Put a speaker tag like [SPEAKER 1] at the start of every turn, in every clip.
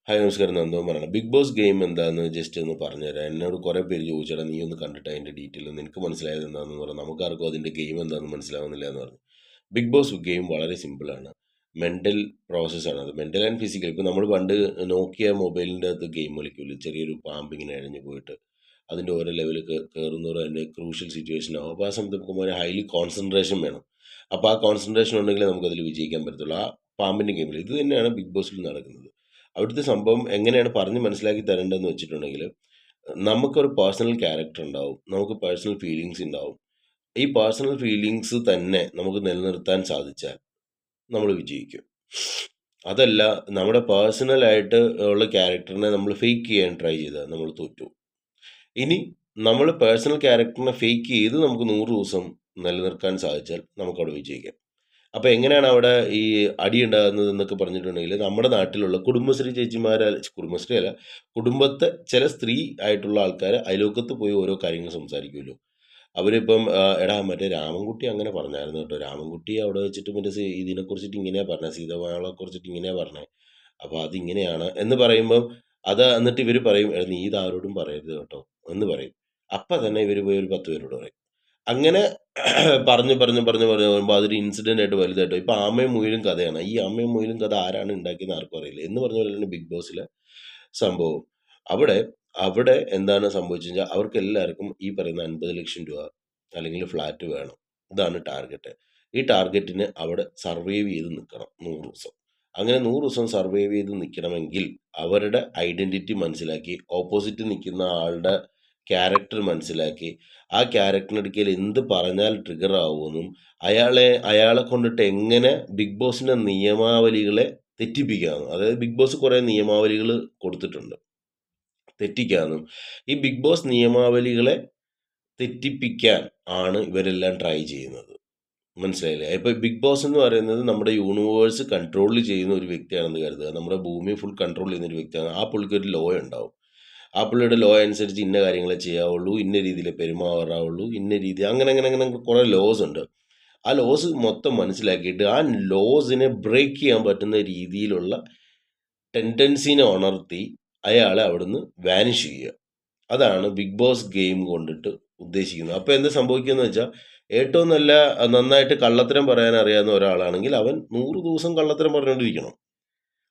[SPEAKER 1] Hi നമസ്കാരം, നന്ദോൻ പറയണം. Big boss game എന്താണെന്ന് ജസ്റ്റ് ഒന്ന് പറഞ്ഞുതരാം. എന്നോട് കുറേ പേര് ചോദിച്ചേടാ നീ ഒന്ന് കണ്ടിട്ട് അതിൻ്റെ ഡീറ്റെയിൽ നിനക്ക് മനസ്സിലായത് എന്താണെന്ന് പറഞ്ഞു. നമുക്കാർക്കും അതിൻ്റെ ഗെയിം എന്താണെന്ന് മനസ്സിലാവുന്നില്ല എന്ന് പറഞ്ഞു. ബിഗ് ബോസ് ഗെയിം വളരെ സിമ്പിളാണ്. മെൻ്റൽ പ്രോസസ്സാണ് അത്. Mental and physical. ഇപ്പോൾ നമ്മൾ പണ്ട് നോക്കിയ മൊബൈലിൻ്റെ അകത്ത് ഗെയിം കളിക്കൂല, ചെറിയൊരു പാമ്പിങ്ങനെ അഴിഞ്ഞു പോയിട്ട് അതിൻ്റെ ഓരോ ലെവൽ കയറുന്നതോറും അതിൻ്റെ ക്രൂഷ്യൽ സിറ്റുവേഷൻ ആവും. അപ്പോൾ ആ സമയത്ത് നമുക്ക് ഹൈലി കോൺസെൻട്രേഷൻ വേണം. അപ്പോൾ ആ കോൺസെൻട്രേഷൻ ഉണ്ടെങ്കിലേ നമുക്കതിൽ വിജയിക്കാൻ പറ്റത്തുള്ളൂ. ആ പാമ്പിൻ്റെ ഗെയിമിൽ ഇത് തന്നെയാണ് ബിഗ് ബോസിൽ നടക്കുന്നത്. അവിടുത്തെ സംഭവം എങ്ങനെയാണ് പറഞ്ഞ് മനസ്സിലാക്കി തരേണ്ടതെന്ന് വെച്ചിട്ടുണ്ടെങ്കിൽ, നമുക്കൊരു പേഴ്സണൽ ക്യാരക്ടർ ഉണ്ടാവും. നമുക്ക് പേഴ്സണൽ ഫീലിങ്സ് ഉണ്ടാവും. ഈ പേഴ്സണൽ ഫീലിങ്സ് തന്നെ നമുക്ക് നിലനിർത്താൻ സാധിച്ചാൽ നമ്മൾ വിജയിക്കും. അതല്ല, നമ്മുടെ പേഴ്സണലായിട്ട് ഉള്ള ക്യാരക്ടറിനെ നമ്മൾ ഫേക്ക് ചെയ്യാൻ ട്രൈ ചെയ്താൽ നമ്മൾ തോറ്റു. ഇനി നമ്മൾ പേഴ്സണൽ ക്യാരക്ടറിനെ ഫേക്ക് ചെയ്ത് നമുക്ക് 100 ദിവസം നിലനിർത്താൻ സാധിച്ചാൽ നമുക്കവിടെ വിജയിക്കാം. അപ്പോൾ എങ്ങനെയാണ് അവിടെ ഈ അടി ഉണ്ടാകുന്നത് എന്നൊക്കെ പറഞ്ഞിട്ടുണ്ടെങ്കിൽ, നമ്മുടെ നാട്ടിലുള്ള കുടുംബശ്രീ ചേച്ചിമാർ, കുടുംബശ്രീ അല്ല, കുടുംബത്തെ ചില സ്ത്രീ ആയിട്ടുള്ള ആൾക്കാർ അയലോക്കത്ത് പോയി ഓരോ കാര്യങ്ങൾ സംസാരിക്കുമല്ലോ. അവരിപ്പം എടാ മറ്റേ രാമൻകുട്ടി അങ്ങനെ പറഞ്ഞായിരുന്നു കേട്ടോ, രാമൻകുട്ടി അവിടെ വെച്ചിട്ട് മറ്റേ ഇതിനെക്കുറിച്ചിട്ട് ഇങ്ങനെയാണ് പറഞ്ഞത്, സീതാമകളെ കുറിച്ചിട്ട് ഇങ്ങനെയാണ് പറഞ്ഞത്, അപ്പോൾ അതിങ്ങനെയാണ് എന്ന് പറയുമ്പം അത് എന്നിട്ട് ഇവർ പറയും, എടാ നീ ഇതാരോടും പറയരുത് കേട്ടോ എന്ന് പറയും. അപ്പം തന്നെ ഇവർ പോയി ഒരു 10 പേരോട് പറയും. അങ്ങനെ പറഞ്ഞ് വരുമ്പോൾ അതൊരു ഇൻസിഡൻ്റ് ആയിട്ട് വലുതായിട്ട് ഇപ്പം ആമയും മുയലും കഥയാണ്. ഈ ആമയും മുയലും കഥ ആരാണ് ഉണ്ടാക്കിയെന്ന് ആർക്കും അറിയില്ല എന്ന് പറഞ്ഞ പോലെയാണ് ബിഗ് ബോസിലെ സംഭവം. അവിടെ അവിടെ എന്താണ് സംഭവിച്ചത് വെച്ചാൽ, അവർക്ക് എല്ലാവർക്കും ഈ പറയുന്ന 50,00,000 രൂപ അല്ലെങ്കിൽ ഫ്ലാറ്റ് വേണം. ഇതാണ് ടാർഗറ്റ്. ഈ ടാർഗറ്റിന് അവിടെ സർവൈവ് ചെയ്ത് നിൽക്കണം 100 ദിവസം. അങ്ങനെ 100 ദിവസം സർവൈവ് ചെയ്ത് നിൽക്കണമെങ്കിൽ അവരുടെ ഐഡൻറ്റിറ്റി മനസ്സിലാക്കി, ഓപ്പോസിറ്റ് നിൽക്കുന്ന ആളുടെ ക്യാരക്ടർ മനസ്സിലാക്കി, ആ ക്യാരക്ടറിനടുക്കൽ എന്ത് പറഞ്ഞാൽ ട്രിഗർ ആവുമെന്നും, അയാളെ കൊണ്ടിട്ട് എങ്ങനെ ബിഗ് ബോസിൻ്റെ നിയമാവലികളെ തെറ്റിപ്പിക്കാമെന്നും, അതായത് ബിഗ് ബോസ് കുറേ നിയമാവലികൾ കൊടുത്തിട്ടുണ്ട് തെറ്റിക്കാമെന്നും, ഈ ബിഗ് ബോസ് നിയമാവലികളെ തെറ്റിപ്പിക്കാൻ ആണ് ഇവരെല്ലാം ട്രൈ ചെയ്യുന്നത്. മനസ്സിലായില്ലേ? ഇപ്പോൾ ബിഗ് ബോസ് എന്ന് പറയുന്നത് നമ്മുടെ യൂണിവേഴ്സ് കൺട്രോൾ ചെയ്യുന്ന ഒരു വ്യക്തിയാണെന്ന് കരുതുക. നമ്മുടെ ഭൂമി ഫുൾ കൺട്രോൾ ചെയ്യുന്ന ഒരു വ്യക്തിയാണ്. ആ പുള്ളിക്ക് ഒരു ലോ ഉണ്ടാവും. ആ പുള്ളിയുടെ ലോ അനുസരിച്ച് ഇന്ന കാര്യങ്ങളെ ചെയ്യാവുള്ളൂ, ഇന്ന രീതിയിൽ പെരുമാറാവുള്ളൂ, ഇന്ന രീതി അങ്ങനെ അങ്ങനെ അങ്ങനെ കുറേ ലോസ് ഉണ്ട്. ആ ലോസ് മൊത്തം മനസ്സിലാക്കിയിട്ട് ആ ലോസിനെ ബ്രേക്ക് ചെയ്യാൻ പറ്റുന്ന രീതിയിലുള്ള ടെൻഡൻസിനെ ഉണർത്തി അയാളെ അവിടുന്ന് വാനിഷ് ചെയ്യുക. അതാണ് ബിഗ് ബോസ് ഗെയിം കൊണ്ടിട്ട് ഉദ്ദേശിക്കുന്നത്. അപ്പോൾ എന്ത് സംഭവിക്കുമെന്ന് വെച്ചാൽ, ഏറ്റവും നന്നായിട്ട് കള്ളത്തരം പറയാൻ അറിയാവുന്ന ഒരാളാണെങ്കിൽ അവൻ 100 ദിവസം കള്ളത്തരം പറഞ്ഞുകൊണ്ടിരിക്കണം.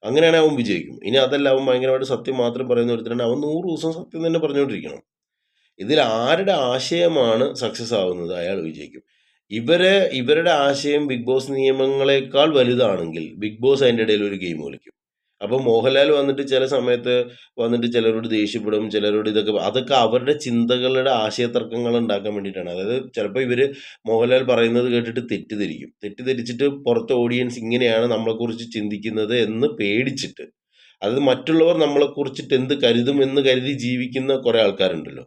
[SPEAKER 1] അങ്ങനെയാണെങ്കിൽ അവൻ വിജയിക്കും. ഇനി അതല്ല, അവൻ ഭയങ്കരമായിട്ട് സത്യം മാത്രം പറയുന്ന ഒരുത്തരുണ്ട്, അവൻ 100 ദിവസം സത്യം തന്നെ പറഞ്ഞുകൊണ്ടിരിക്കണം. ഇതിൽ ആരുടെ ആശയമാണ് സക്സസ് ആവുന്നത് അയാൾ വിജയിക്കും. ഇവരുടെ ആശയം ബിഗ് ബോസ് നിയമങ്ങളെക്കാൾ വലുതാണെങ്കിൽ ബിഗ് ബോസ് അതിൻ്റെ ഇടയിൽ ഒരു ഗെയിം കളിക്കും. അപ്പോൾ മോഹൻലാൽ വന്നിട്ട് ചില സമയത്ത് വന്നിട്ട് ചിലരോട് ദേഷ്യപ്പെടും, ചിലരോട് അതൊക്കെ അവരുടെ ചിന്തകളുടെ ആശയതർക്കങ്ങൾ ഉണ്ടാക്കാൻ വേണ്ടിയിട്ടാണ്. അതായത് ചിലപ്പോൾ ഇവർ മോഹൻലാൽ പറയുന്നത് കേട്ടിട്ട് തെറ്റിദ്ധരിച്ചിട്ട് പുറത്തെ ഓഡിയൻസ് ഇങ്ങനെയാണ് നമ്മളെക്കുറിച്ച് ചിന്തിക്കുന്നത് എന്ന് പേടിച്ചിട്ട്, അതായത് മറ്റുള്ളവർ നമ്മളെക്കുറിച്ചിട്ട് എന്ത് കരുതും എന്ന് കരുതി ജീവിക്കുന്ന കുറേ ആൾക്കാരുണ്ടല്ലോ.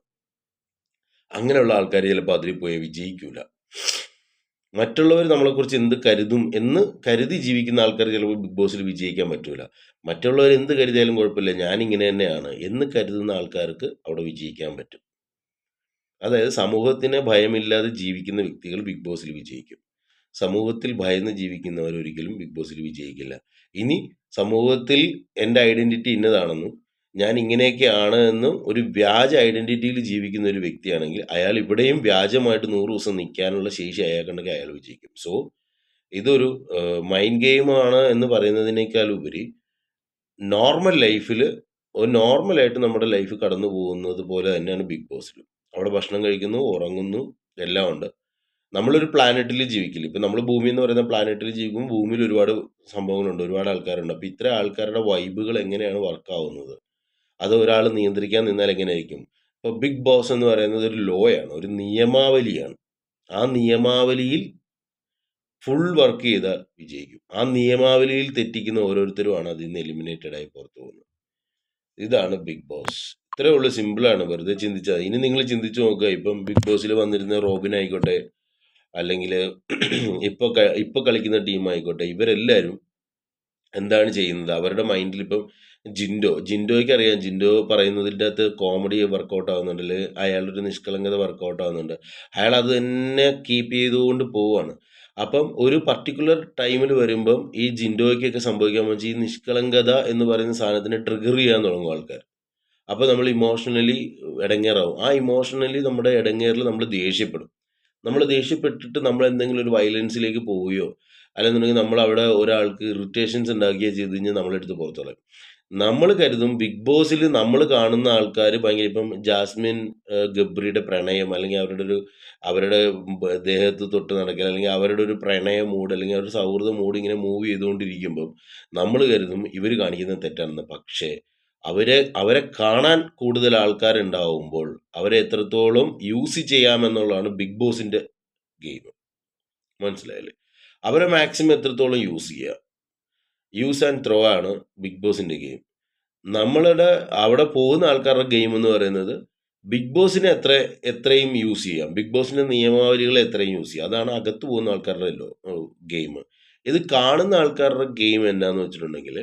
[SPEAKER 1] അങ്ങനെയുള്ള ആൾക്കാർ ചിലപ്പോൾ അതിൽ പോയി വിജയിക്കൂല. മറ്റുള്ളവർ നമ്മളെക്കുറിച്ച് എന്ത് കരുതും എന്ന് കരുതി ജീവിക്കുന്ന ആൾക്കാർ ചിലപ്പോൾ ബിഗ് ബോസിൽ വിജയിക്കാൻ പറ്റൂല. മറ്റുള്ളവർ എന്ത് കരുതിയാലും കുഴപ്പമില്ല, ഞാനിങ്ങനെ തന്നെയാണ് എന്ന് കരുതുന്ന ആൾക്കാർക്ക് അവിടെ വിജയിക്കാൻ പറ്റും. അതായത് സമൂഹത്തിന് ഭയമില്ലാതെ ജീവിക്കുന്ന വ്യക്തികൾ ബിഗ് ബോസിൽ വിജയിക്കും. സമൂഹത്തിൽ ഭയന്ന് ജീവിക്കുന്നവർ ഒരിക്കലും ബിഗ് ബോസിൽ വിജയിക്കില്ല. ഇനി സമൂഹത്തിൽ എൻ്റെ ഐഡൻറ്റിറ്റി ഇന്നതാണെന്നും ഞാൻ ഇങ്ങനെയൊക്കെയാണ് എന്നും ഒരു വ്യാജ ഐഡൻറ്റിറ്റിയിൽ ജീവിക്കുന്ന ഒരു വ്യക്തിയാണെങ്കിൽ അയാൾ ഇവിടെയും വ്യാജമായിട്ട് 100 ദിവസം നിൽക്കാനുള്ള ശേഷി അയാൾക്കുണ്ടെങ്കിൽ അയാൾ വിജയിക്കും. സോ ഇതൊരു മൈൻഡ് ഗെയിമാണ് എന്ന് പറയുന്നതിനേക്കാൾ ഉപരി നോർമൽ ലൈഫിൽ നോർമലായിട്ട് നമ്മുടെ ലൈഫ് കടന്നു പോകുന്നത് പോലെ തന്നെയാണ് ബിഗ് ബോസിലും. അവിടെ ഭക്ഷണം കഴിക്കുന്നു, ഉറങ്ങുന്നു, എല്ലാം ഉണ്ട്. നമ്മളൊരു പ്ലാനറ്റിൽ ജീവിക്കില്ല. ഇപ്പം നമ്മൾ ഭൂമി എന്ന് പറയുന്ന പ്ലാനറ്റിൽ ജീവിക്കുമ്പോൾ ഭൂമിയിൽ ഒരുപാട് സംഭവങ്ങളുണ്ട്, ഒരുപാട് ആൾക്കാരുണ്ട്. അപ്പോൾ ഇത്തരം ആൾക്കാരുടെ വൈബുകൾ എങ്ങനെയാണ് വർക്കാവുന്നത്, അത് ഒരാൾ നിയന്ത്രിക്കാൻ നിന്നാൽ എങ്ങനെയായിരിക്കും? ഇപ്പോൾ ബിഗ് ബോസ് എന്ന് പറയുന്നത് ഒരു ലോയാണ്, ഒരു നിയമാവലിയാണ്. ആ നിയമാവലിയിൽ ഫുൾ വർക്ക് ചെയ്താൽ വിജയിക്കും. ആ നിയമാവലിയിൽ തെറ്റിക്കുന്ന ഓരോരുത്തരുമാണ് അതിൽ നിന്ന് എലിമിനേറ്റഡ് ആയി പുറത്തു പോകുന്നത്. ഇതാണ് ബിഗ് ബോസ്. ഇത്രയേ ഉള്ളൂ, സിമ്പിളാണ്, വെറുതെ ചിന്തിച്ചാൽ. ഇനി നിങ്ങൾ ചിന്തിച്ചു നോക്കുക, ഇപ്പം ബിഗ് ബോസിൽ വന്നിരുന്ന റോബിൻ ആയിക്കോട്ടെ, അല്ലെങ്കിൽ ഇപ്പോൾ കളിക്കുന്ന ടീം ആയിക്കോട്ടെ, ഇവരെല്ലാവരും എന്താണ് ചെയ്യുന്നത്? അവരുടെ മൈൻഡിൽ ഇപ്പം ജിൻഡോയ്ക്ക് അറിയാം, ജിൻഡോ പറയുന്നതിൻ്റെ അകത്ത് കോമഡി വർക്കൗട്ട് ആവുന്നുണ്ട്, അയാളുടെ ഒരു നിഷ്കളങ്കത വർക്കൗട്ട് ആവുന്നുണ്ട്. അയാൾ അത് തന്നെ കീപ്പ് ചെയ്തുകൊണ്ട് പോവുകയാണ്. അപ്പം ഒരു പർട്ടിക്കുലർ ടൈമിൽ വരുമ്പം ഈ ജിൻഡോയ്ക്കൊക്കെ സംഭവിക്കാൻ വെച്ചാൽ ഈ നിഷ്കളങ്കത എന്ന് പറയുന്ന സാധനത്തിനെ ട്രിഗർ ചെയ്യാൻ തുടങ്ങും ആൾക്കാർ. അപ്പോൾ നമ്മൾ ഇമോഷണലി ഇടങ്ങേറാവും. ആ ഇമോഷണലി നമ്മുടെ ഇടങ്ങേറിൽ നമ്മൾ ദേഷ്യപ്പെടും. നമ്മൾ ദേഷ്യപ്പെട്ടിട്ട് നമ്മൾ എന്തെങ്കിലും ഒരു വയലൻസിലേക്ക് പോവുകയോ അല്ലെന്നുണ്ടെങ്കിൽ നമ്മൾ അവിടെ ഒരാൾക്ക് ഇറിറ്റേഷൻസ് ഉണ്ടാക്കുകയോ ചെയ്ത് കഴിഞ്ഞാൽ നമ്മളെടുത്ത് പുറത്തു കളയും. നമ്മൾ കരുതും ബിഗ് ബോസിൽ നമ്മൾ കാണുന്ന ആൾക്കാർ ഭയങ്കര ഇപ്പം ജാസ്മിൻ ഗബ്രിയുടെ പ്രണയം അല്ലെങ്കിൽ അവരുടെ ദേഹത്ത് തൊട്ട് നടക്കൽ അല്ലെങ്കിൽ അവരുടെ ഒരു പ്രണയ മൂഡ് അല്ലെങ്കിൽ അവരുടെ സൗഹൃദ മൂഡ് ഇങ്ങനെ മൂവ് ചെയ്തുകൊണ്ടിരിക്കുമ്പം നമ്മൾ കരുതും ഇവർ കാണിക്കുന്നത് തെറ്റാണെന്ന്. പക്ഷേ അവരെ കാണാൻ കൂടുതൽ ആൾക്കാരുണ്ടാവുമ്പോൾ അവരെ എത്രത്തോളം യൂസ് ചെയ്യാമെന്നുള്ളതാണ് ബിഗ് ബോസിന്റെ ഗെയിം. മനസ്സിലായില്ലേ? അവരെ മാക്സിമം എത്രത്തോളം യൂസ് ചെയ്യുക. യൂസ് ആൻഡ് ത്രോ ആണ് ബിഗ് ബോസിന്റെ ഗെയിം. നമ്മളുടെ അവിടെ പോകുന്ന ആൾക്കാരുടെ ഗെയിം എന്ന് പറയുന്നത് ബിഗ് ബോസിനെ എത്രയും യൂസ് ചെയ്യാം. ബിഗ് ബോസിന്റെ നിയമാവലികളെ എത്രയും യൂസ് ചെയ്യാം. അതാണ് അകത്ത് പോകുന്ന ആൾക്കാരുടെ ഗെയിം. ഇത് കാണുന്ന ആൾക്കാരുടെ ഗെയിം എന്താന്ന് വെച്ചിട്ടുണ്ടെങ്കിൽ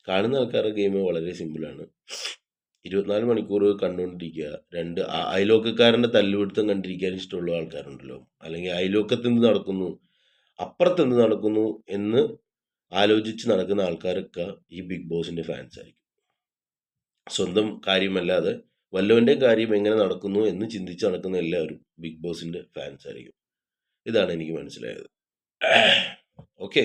[SPEAKER 1] കാണുന്ന ആൾക്കാരുടെ ഗെയിം വളരെ സിമ്പിളാണ്. 24 മണിക്കൂർ കണ്ടുകൊണ്ടിരിക്കുക. അയൽവക്കക്കാരൻ്റെ തല്ലുപിടുത്തം കണ്ടിരിക്കാൻ ഇഷ്ടമുള്ള ആൾക്കാരുണ്ടല്ലോ. അല്ലെങ്കിൽ അയൽവക്കത്ത് എന്ത് നടക്കുന്നു, അപ്പുറത്ത് എന്ത് നടക്കുന്നു എന്ന് ആലോചിച്ച് നടക്കുന്ന ആൾക്കാരൊക്കെ ഈ ബിഗ് ബോസിന്റെ ഫാൻസ് ആയിരിക്കും. സ്വന്തം കാര്യമല്ലാതെ വല്ലവൻ്റെയും കാര്യം എങ്ങനെ നടക്കുന്നു എന്ന് ചിന്തിച്ച് നടക്കുന്ന എല്ലാവരും ബിഗ് ബോസിന്റെ ഫാൻസ് ആയിരിക്കും. ഇതാണ് എനിക്ക് മനസ്സിലായത്. ഓക്കെ.